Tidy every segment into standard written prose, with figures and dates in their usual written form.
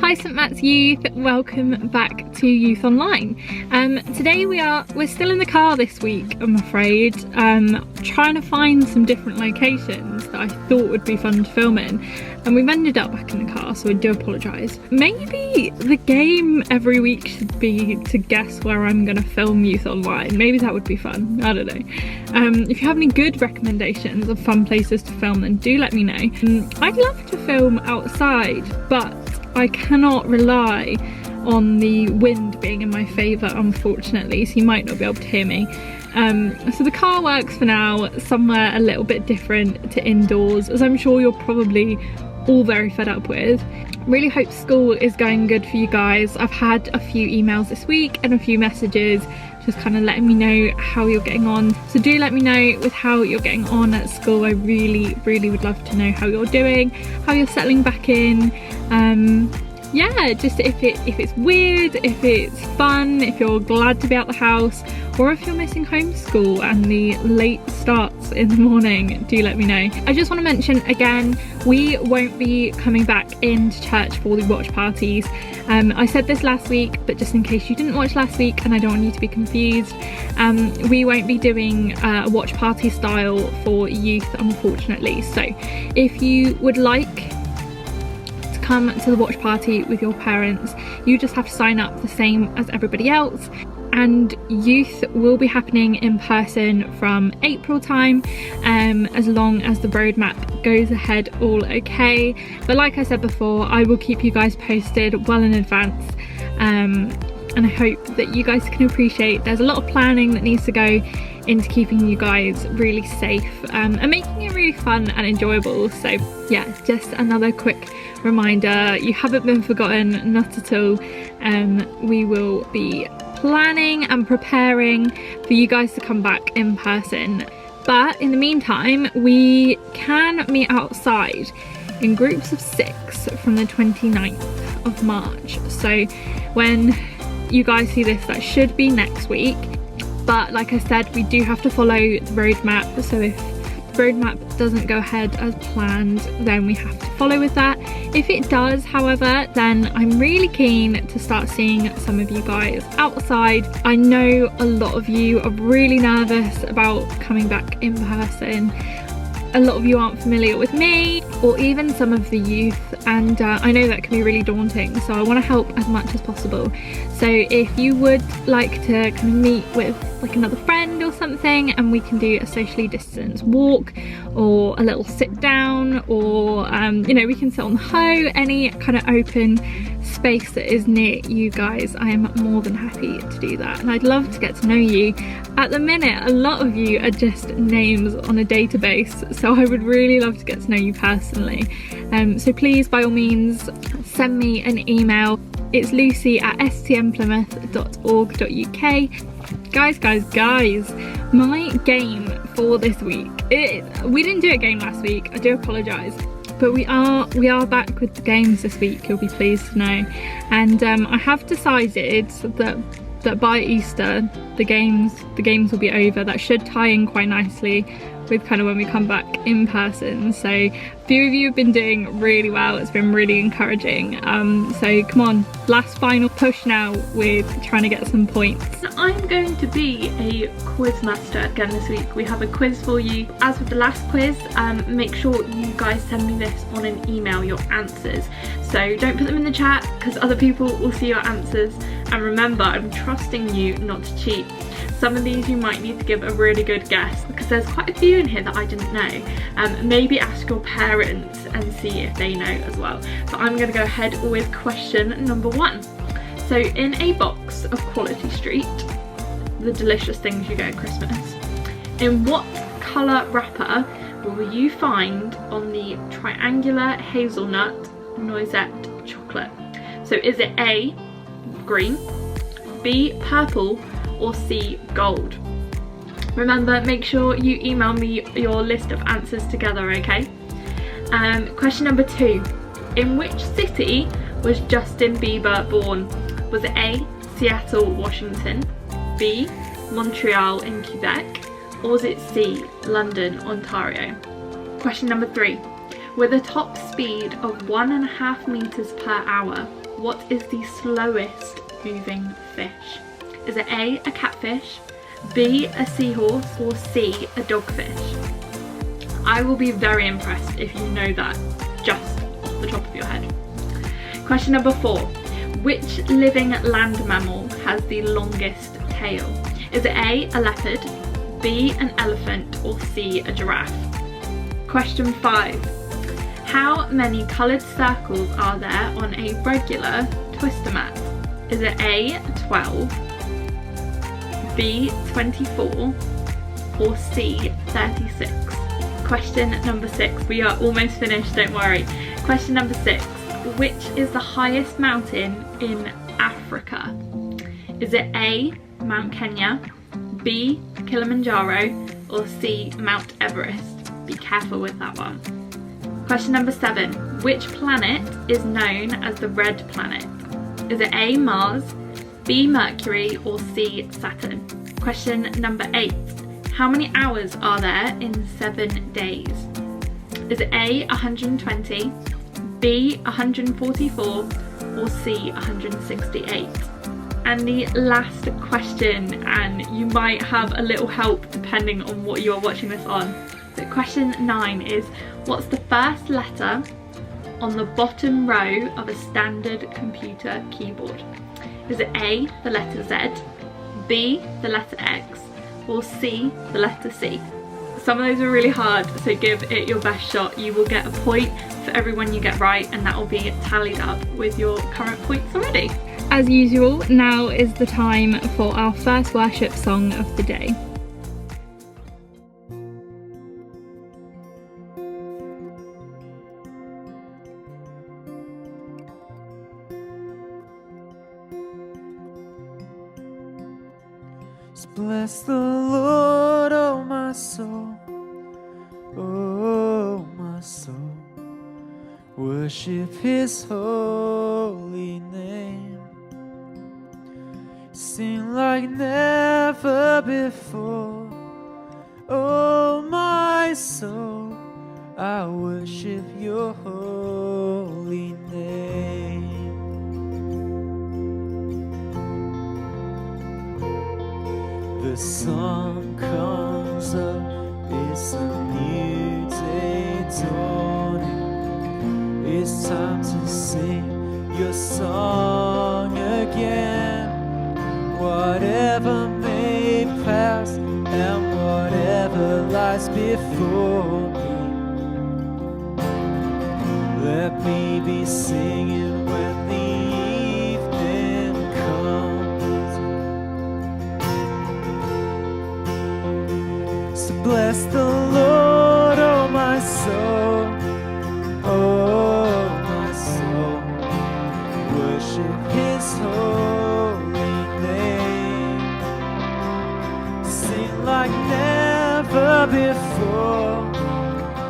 Hi St Matt's Youth, welcome back to Youth Online. Today we're still in the car this week, I'm afraid, trying to find some different locations that I thought would be fun to film in, and we've ended up back in the car, so I do apologise. Maybe the game every week should be to guess where I'm going to film Youth Online. Maybe that would be fun, I don't know. If you have any good recommendations of fun places to film, then do let me know. I'd love to film outside, but I cannot rely on the wind being in my favour, unfortunately, so you might not be able to hear me. So the car works for now, somewhere a little bit different to indoors, as I'm sure you're probably all very fed up with. Really hope school is going good for you guys. I've had a few emails this week and a few messages just kind of letting me know how you're getting on. So do let me know with how you're getting on at school. I really would love to know how you're doing, how you're settling back in. Yeah, just if it's weird, if it's fun, if you're glad to be out the house, or if you're missing homeschool and the late starts in the morning, do let me know. I just want to mention again, we won't be coming back into church for the watch parties. I said this last week, but just in case you didn't watch last week and I don't want you to be confused, we won't be doing a watch party style for youth, unfortunately. So if you would like come to the watch party with your parents, you just have to sign up the same as everybody else, and youth will be happening in person from April time, as long as the roadmap goes ahead all okay. But like I said before, I will keep you guys posted well in advance, and I hope that you guys can appreciate there's a lot of planning that needs to go into keeping you guys really safe, and making it really fun and enjoyable. So yeah, just another quick reminder, you haven't been forgotten, not at all. We will be planning and preparing for you guys to come back in person, but in the meantime we can meet outside in groups of 6 from the 29th of March. So when you guys see this, that should be next week. But like I said, we do have to follow the roadmap, so if the roadmap doesn't go ahead as planned, then we have to follow with that. If it does, however, then I'm really keen to start seeing some of you guys outside. I know a lot of you are really nervous about coming back in person. A lot of you aren't familiar with me or even some of the youth, and I know that can be really daunting, so I want to help as much as possible. So if you would like to kind of meet with like another friend or something, and we can do a socially distanced walk or a little sit down, or you know, we can sit on the hoe, any kind of open space that is near you guys, I am more than happy to do that, and I'd love to get to know you. At the minute, a lot of you are just names on a database, so I would really love to get to know you personally. So please, by all means, send me an email. It's lucy@stmplymouth.org.uk. Guys, my game for this week, we didn't do a game last week, I do apologise, but we are back with the games this week, you'll be pleased to know. And I have decided that by Easter the games will be over. That should tie in quite nicely with kind of when we come back in person. So a few of you have been doing really well, it's been really encouraging. So come on, last final push now with trying to get some points. I'm going to be a quiz master again this week. We have a quiz for you. As with the last quiz, make sure you guys send me this on an email, your answers. So don't put them in the chat because other people will see your answers. And remember, I'm trusting you not to cheat. Some of these you might need to give a really good guess because there's quite a few in here that I didn't know. Maybe ask your parents and see if they know as well. But I'm going to go ahead with question number 1. So in a box of Quality Street, the delicious things you get at Christmas, in what colour wrapper will you find on the triangular hazelnut noisette chocolate? So is it A, green, B, purple, or C, gold? Remember, make sure you email me your list of answers together, okay? Question number 2. In which city was Justin Bieber born? Was it A, Seattle, Washington, B, Montreal in Quebec, or was it C, London, Ontario? Question number 3. With a top speed of 1.5 meters per hour, what is the slowest moving fish? Is it A, a catfish, B, a seahorse, or C, a dogfish? I will be very impressed if you know that just off the top of your head. Question number 4. Which living land mammal has the longest tail? Is it A, a leopard, B, an elephant, or C, a giraffe? Question 5. How many coloured circles are there on a regular twister mat? Is it A, 12, B, 24, or C, 36? Question number 6. We are almost finished, don't worry. Question number 6. Which is the highest mountain in Africa? Is it A, Mount Kenya, B, Kilimanjaro, or C, Mount Everest? Be careful with that one. Question number 7. Which planet is known as the red planet? Is it A, Mars, B, Mercury, or C, Saturn? Question number 8. How many hours are there in 7 days? Is it A, 120, B, 144, or C, 168? And the last question, and you might have a little help depending on what you are watching this on. So question 9 is, what's the first letter on the bottom row of a standard computer keyboard? Is it A, the letter Z, B, the letter X, or C, the letter C? Some of those are really hard, so give it your best shot. You will get a point for every one you get right, and that will be tallied up with your current points already. As usual, now is the time for our first worship song of the day. Bless the Lord, oh my soul, worship His holy name. Sing like never before, oh my soul, I worship Your holy name. The sun comes up, it's a new day dawning. It's time to sing Your song again. Whatever may pass and whatever lies before me, let me be singing when the evening comes. So bless the Lord, oh my soul, oh my soul, worship His holy name. Sing like never before,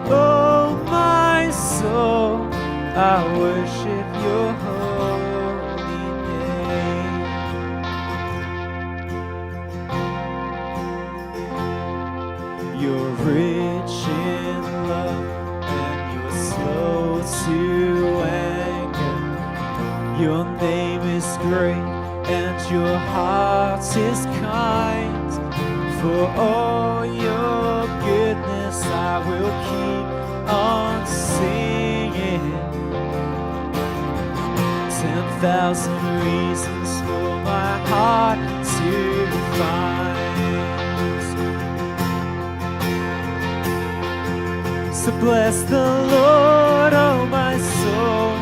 oh my soul, I worship Your holy name. You're rich in love and You're slow to anger. Your name is great and Your heart is kind. For all Your goodness I will keep on singing. 10,000 reasons for my heart to find. So bless the Lord, oh my soul,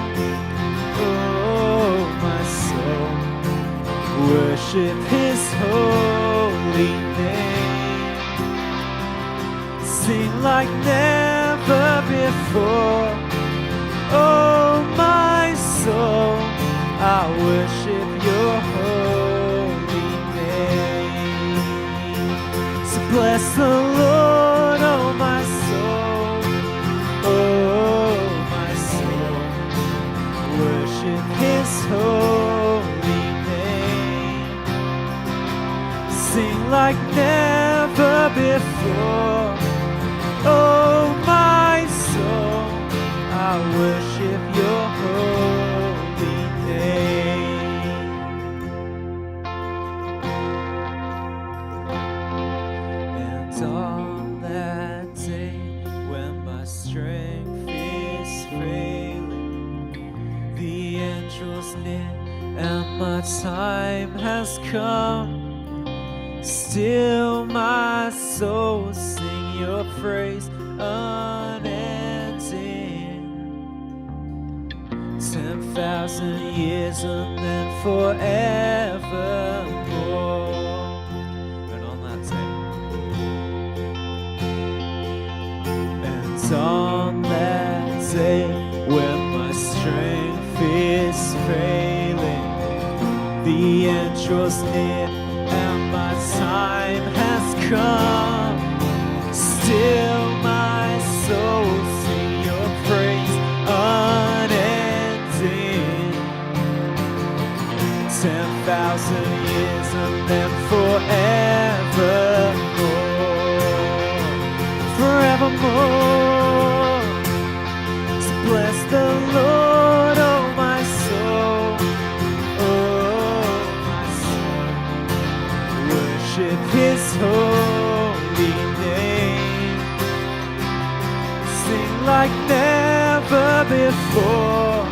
oh my soul, worship His holy name. Sing like never before, oh my soul, I worship Your holy name. So bless the Lord, oh my soul, oh my soul, worship His holy name. Sing like never before, oh my soul, and my time has come. Still my soul sing your praise unending. 10,000 years and then forevermore. And on that day, and on that day when my strength is failing, the end draws near and my time has come. Still my soul sing your praise unending. 10,000 years and then forevermore. So bless the Lord, oh my soul, oh my soul. Worship His holy name. Sing like never before.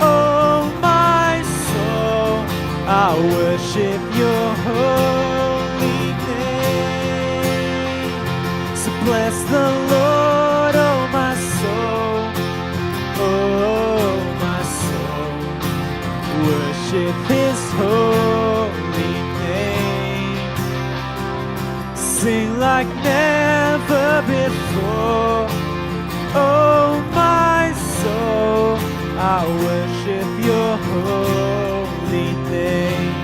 Oh my soul, I worship your holy name. So bless the Lord, oh my soul, oh my soul. Worship His holy name. Sing like never before. Oh my soul, I worship your holy name.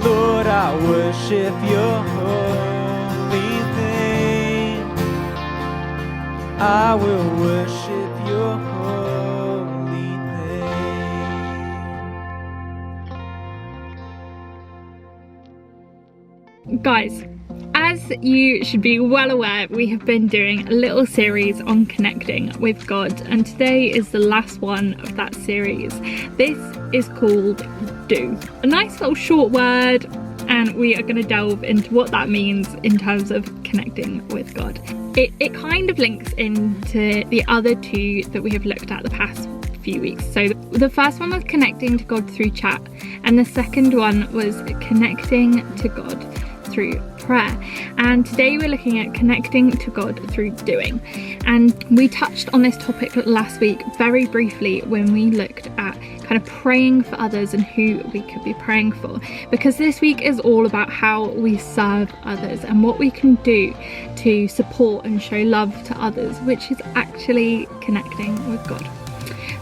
Lord, I worship your holy name. I will worship your holy name. Guys, as you should be well aware, we have been doing a little series on connecting with God, and today is the last one of that series. This is called do. A nice little short word, and we are going to delve into what that means in terms of connecting with God. It kind of links into the other two that we have looked at the past few weeks. So the first one was connecting to God through chat, and the second one was connecting to God through prayer. And today we're looking at connecting to God through doing. And we touched on this topic last week very briefly when we looked at kind of praying for others and who we could be praying for, because this week is all about how we serve others and what we can do to support and show love to others, which is actually connecting with God.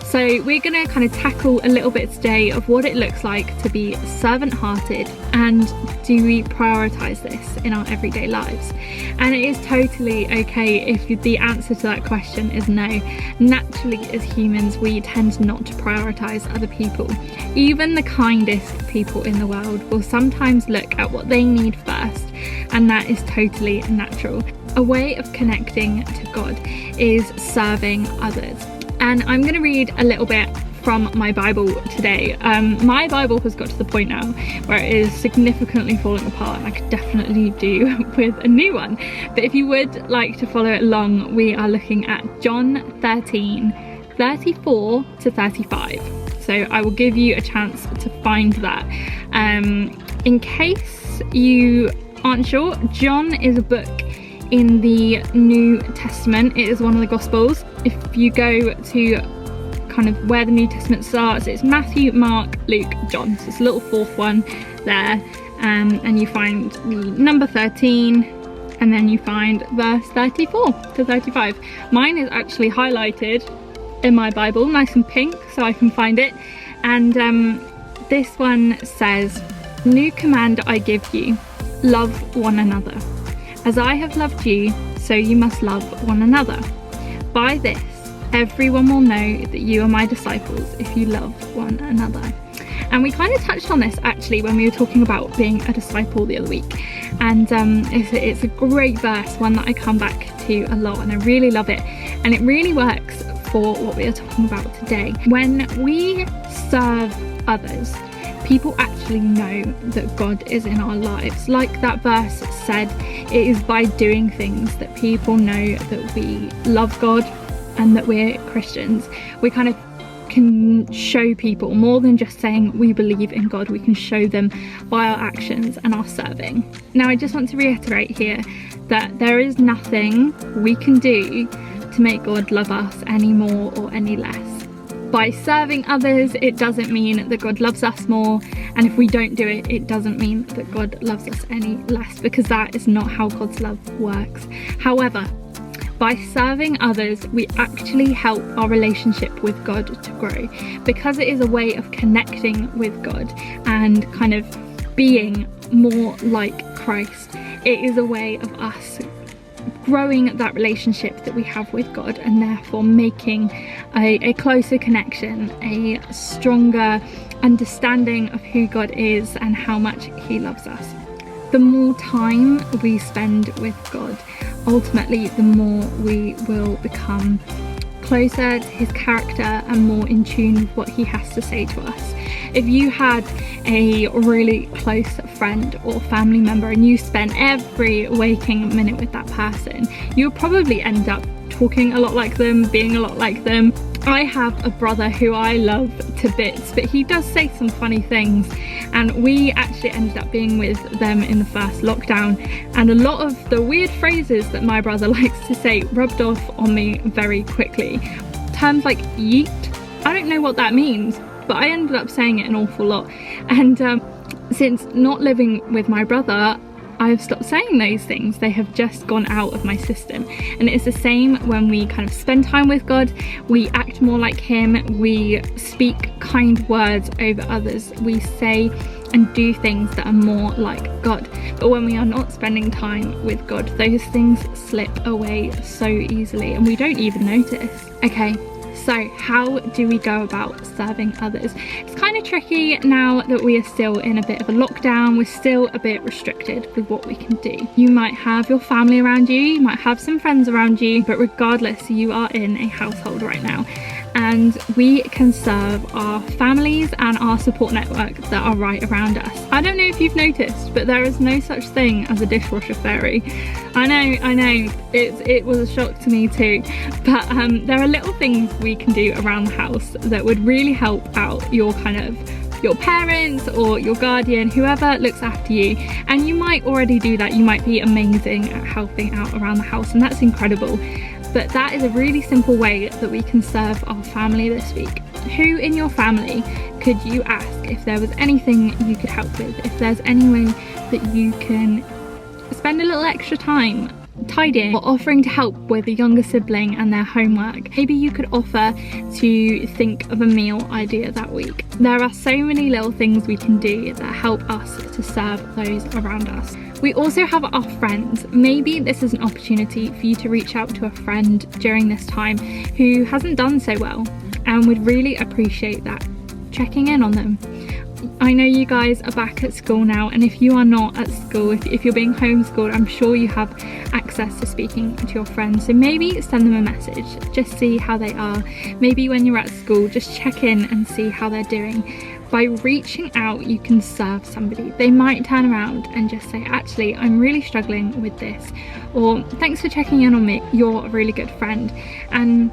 So we're going to kind of tackle a little bit today of what it looks like to be servant-hearted, and do we prioritise this in our everyday lives? And it is totally okay if the answer to that question is no. Naturally, as humans, we tend not to prioritise other people. Even the kindest people in the world will sometimes look at what they need first, and that is totally natural. A way of connecting to God is serving others. And I'm going to read a little bit from my Bible today. My Bible has got to the point now where it is significantly falling apart, and I could definitely do with a new one. But if you would like to follow it along, we are looking at John 13:34 to 35. So I will give you a chance to find that. In case you aren't sure, John is a book in the New Testament. It is one of the Gospels. If you go to kind of where the New Testament starts, it's Matthew, Mark, Luke, John. So it's a little fourth one there, and you find the number 13, and then you find verse 34 to 35. Mine is actually highlighted in my Bible, nice and pink, so I can find it. And this one says, "New command I give you, love one another. As I have loved you, so you must love one another. By this, everyone will know that you are my disciples if you love one another." And we kind of touched on this actually when we were talking about being a disciple the other week. And it's a great verse, one that I come back to a lot, and I really love it. And it really works for what we are talking about today. When we serve others, people actually know that God is in our lives. Like that verse said, it is by doing things that people know that we love God and that we're Christians. We kind of can show people more than just saying we believe in God. We can show them by our actions and our serving. Now, I just want to reiterate here that there is nothing we can do to make God love us any more or any less. By serving others, it doesn't mean that God loves us more, and if we don't do it, it doesn't mean that God loves us any less, because that is not how God's love works. However, by serving others, we actually help our relationship with God to grow, because it is a way of connecting with God and kind of being more like Christ. It is a way of us growing that relationship that we have with God, and therefore making a closer connection, a stronger understanding of who God is and how much He loves us. The more time we spend with God, ultimately the more we will become closer to His character and more in tune with what He has to say to us. If you had a really close friend or family member and you spent every waking minute with that person, you'll probably end up talking a lot like them, being a lot like them. I have a brother who I love to bits, but he does say some funny things, and we actually ended up being with them in the first lockdown, and a lot of the weird phrases that my brother likes to say rubbed off on me very quickly. Terms like yeet, I don't know what that means, but I ended up saying it an awful lot. And since not living with my brother, I've stopped saying those things. They have just gone out of my system. And it's the same when we kind of spend time with God. We act more like Him. We speak kind words over others. We say and do things that are more like God. But when we are not spending time with God, those things slip away so easily and we don't even notice. Okay, so how do we go about serving others? It's kind of tricky now that we are still in a bit of a lockdown. We're still a bit restricted with what we can do. You might have your family around you, you might have some friends around you, but regardless, you are in a household right now. And we can serve our families and our support network that are right around us. I don't know if you've noticed, but there is no such thing as a dishwasher fairy. I know, it was a shock to me too. But there are little things we can do around the house that would really help out your parents or your guardian, whoever looks after you. And you might already do that. You might be amazing at helping out around the house, and that's incredible. But that is a really simple way that we can serve our family this week. Who in your family could you ask if there was anything you could help with? If there's any way that you can spend a little extra time tidying or offering to help with a younger sibling and their homework. Maybe you could offer to think of a meal idea that week. There are so many little things we can do that help us to serve those around us. We also have our friends. Maybe this is an opportunity for you to reach out to a friend during this time who hasn't done so well and would really appreciate that. Checking in on them. I know you guys are back at school now, and if you are not at school, if you're being homeschooled, I'm sure you have access to speaking to your friends. So maybe send them a message, just see how they are. Maybe when you're at school, just check in and see how they're doing. By reaching out, you can serve somebody. They might turn around and just say, actually, I'm really struggling with this, or thanks for checking in on me, you're a really good friend. And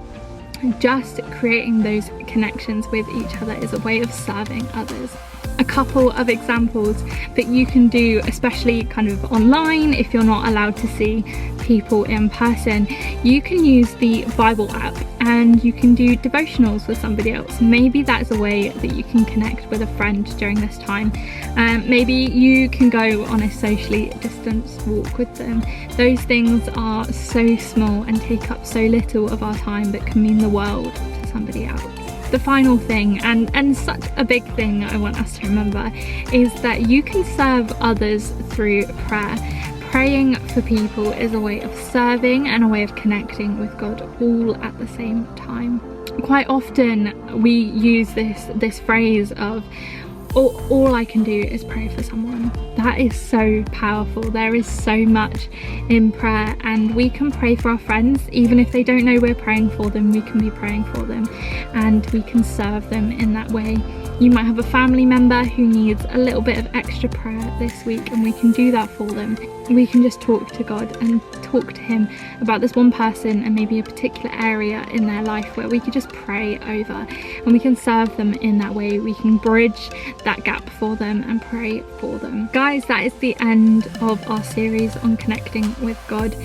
just creating those connections with each other is a way of serving others. A couple of examples that you can do, especially kind of online if you're not allowed to see people in person, you can use the Bible app and you can do devotionals with somebody else. Maybe that's a way that you can connect with a friend during this time. Maybe you can go on a socially distanced walk with them. Those things are so small and take up so little of our time but can mean the world to somebody else. The final thing, and such a big thing I want us to remember, is that you can serve others through prayer. Praying for people is a way of serving and a way of connecting with God all at the same time. Quite often we use this phrase of, all I can do is pray for someone. That is so powerful. There is so much in prayer, and we can pray for our friends even if they don't know we're praying for them. We can be praying for them and we can serve them in that way. You might have a family member who needs a little bit of extra prayer this week, and we can do that for them. We can just talk to God and talk to him about this one person and maybe a particular area in their life where we could just pray over, and we can serve them in that way. We can bridge that gap for them and pray for them. Guys, that is the end of our series on connecting with God.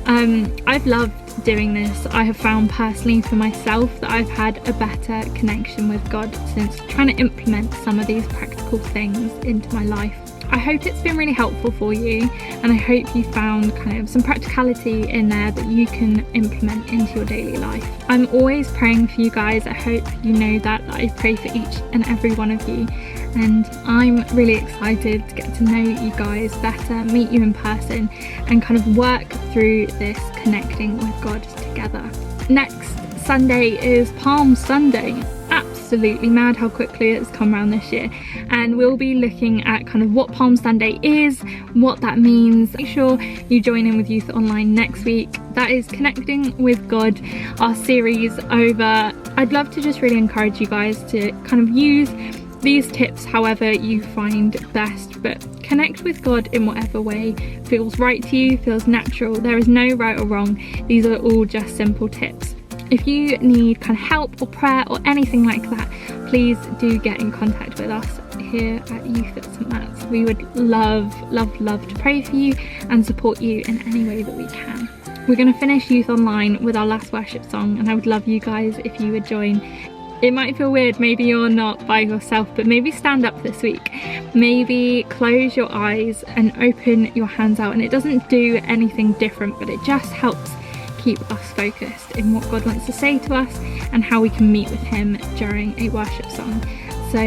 I've loved doing this. I have found personally for myself that I've had a better connection with God since trying to implement some of these practical things into my life. I hope it's been really helpful for you, and I hope you found kind of some practicality in there that you can implement into your daily life. I'm always praying for you guys. I hope you know that I pray for each and every one of you, and I'm really excited to get to know you guys better, meet you in person, and kind of work through this connecting with God together. Next Sunday is Palm Sunday. Absolutely mad how quickly it's come around this year, and we'll be looking at kind of what Palm Sunday is, what that means. Make sure you join in with Youth Online next week. That is Connecting with God, our series over. I'd love to just really encourage you guys to kind of use these tips however you find best, but connect with God in whatever way feels right to you, feels natural. There is no right or wrong. These are all just simple tips. If you need kind of help or prayer or anything like that, please do get in contact with us here at Youth at St Matt's. We would love to pray for you and support you in any way that we can. We're going to finish Youth Online with our last worship song, and I would love you guys if you would join. It might feel weird, maybe you're not by yourself, but maybe stand up this week. Maybe close your eyes and open your hands out, and it doesn't do anything different, but it just helps keep us focused in what God wants to say to us and how we can meet with him during a worship song. So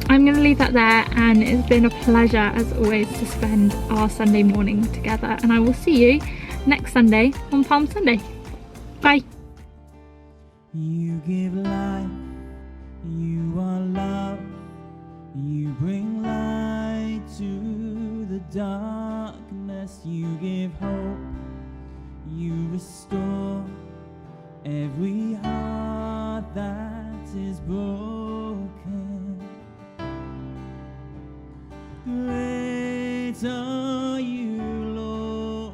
I'm going to leave that there, and it's been a pleasure as always to spend our Sunday morning together, and I will see you next Sunday on Palm Sunday. Bye. You give life, you are love, you bring light to the darkness, you give hope, you restore every heart that is broken. Great are you, Lord.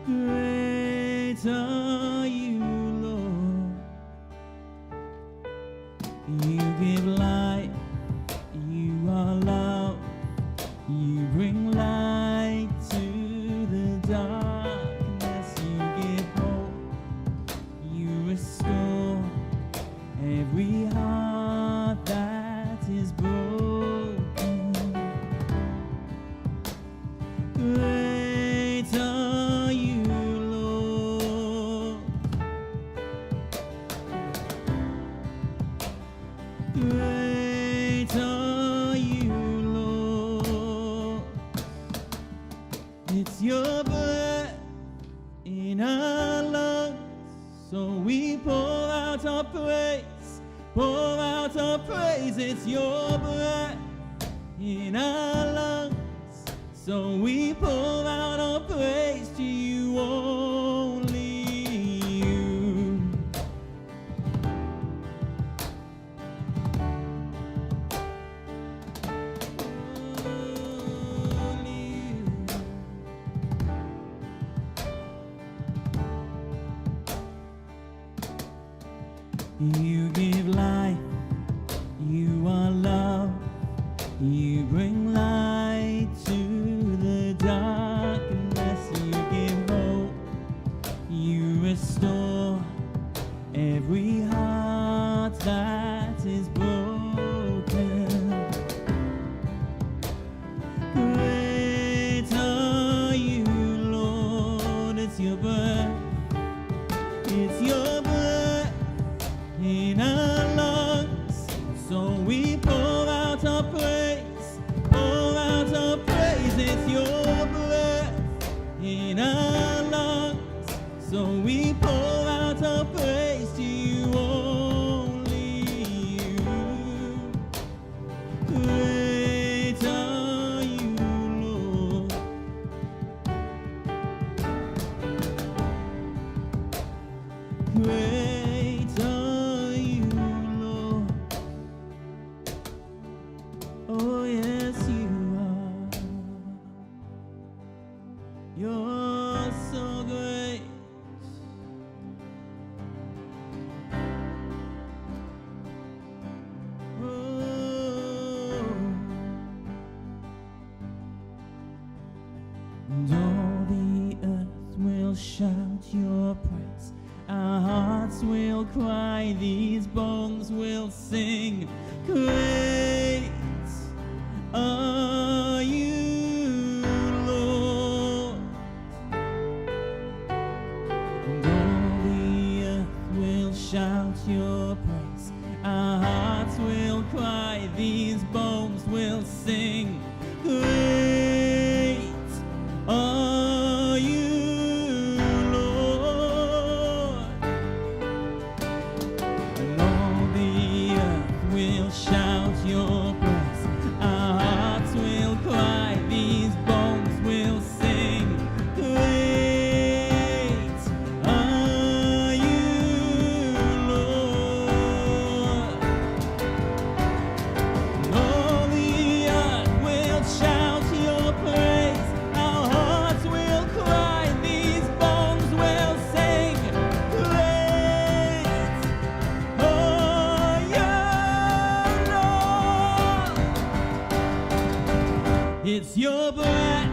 Great are you, Lord. You give light, you are love, you bring light to the darkness, you give hope, you restore every heart that is broken. Great are you, Lord. Great are you, Lord. It's your breath in our lungs, so we pour out our praise, pour out our praise. It's your breath in our lungs, so we pour out our praise to you, only you. You give life, you are love, you bring light to the darkness, you give hope, you restore every heart that is broken. Great are you, Lord. It's your breath, it's your breath in our lungs, so we pour out our praise, pour out our praise. It's your breath in our lungs, so we pour out our praise to you, only you. Great are you, Lord. Great And all the earth will shout your praise. Our hearts will cry, these bones will sing. Great are you, Lord. And all the earth will shout your praise. Our hearts will cry, these bones will sing. Great are you, Lord. And all the earth will shout your praise. Our hearts will cry, these bones will sing. Great are you, Lord. And all the earth will shout your praise. Our hearts will cry, these bones will sing. Great are you, Lord. It's your breath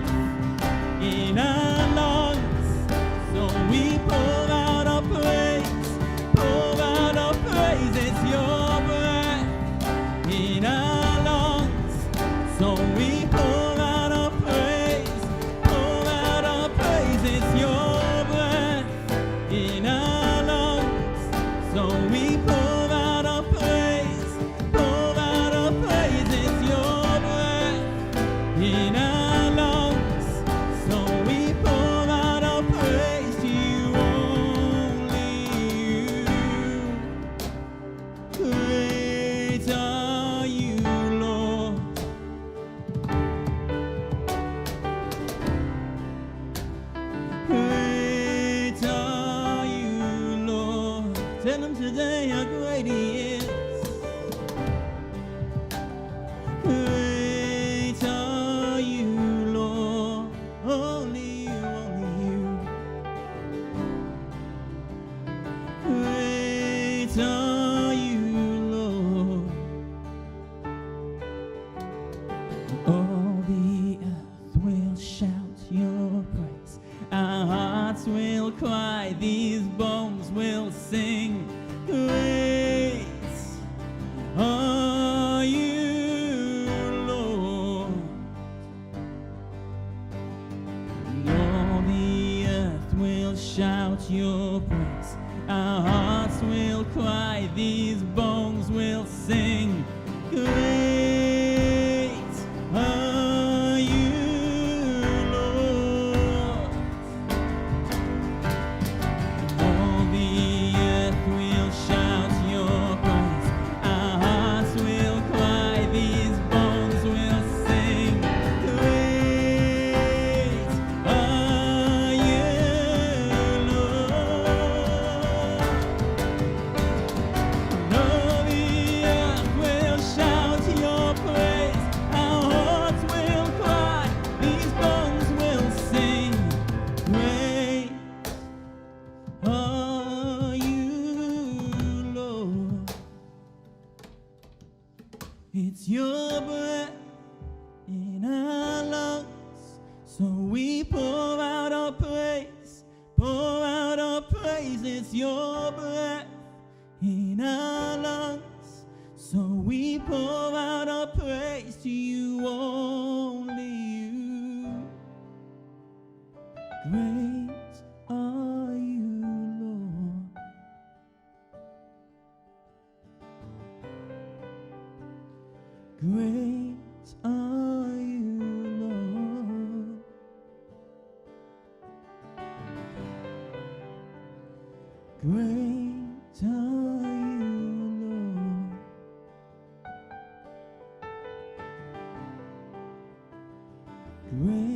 in our lungs, so we pour out our praise, pour out our praise. It's your breath in our lungs, so we pour out our praise, pour out our praise. It's your breath in our lungs, so we pour out our praise, pour out our praise. It's your breath in our lungs, so we pour out our praise to you, only you. Great are you, Lord. Great are you, Lord. Tell him today how great he is. Great are you, Lord. Only you, only you. Great are you, Lord. All the earth will shout your praise. Our hearts will cry, these bones will sing. Great are you, Lord. And all the earth will shout your praise. Our hearts will cry, these bones will sing. Great are you, Lord. All the earth will shout your praise. Our hearts will cry, these bones will sing. Great are you, Lord. And all the earth will shout your praise. Our hearts will cry, these bones will sing. Great are you, Lord. It's your breath in our lungs, so we pour out our praise, pour out our praise. It's your breath in our lungs, so we pour out our praise to you, only you. Great are you, Lord. Great are you, Lord. Great are you, Lord. Great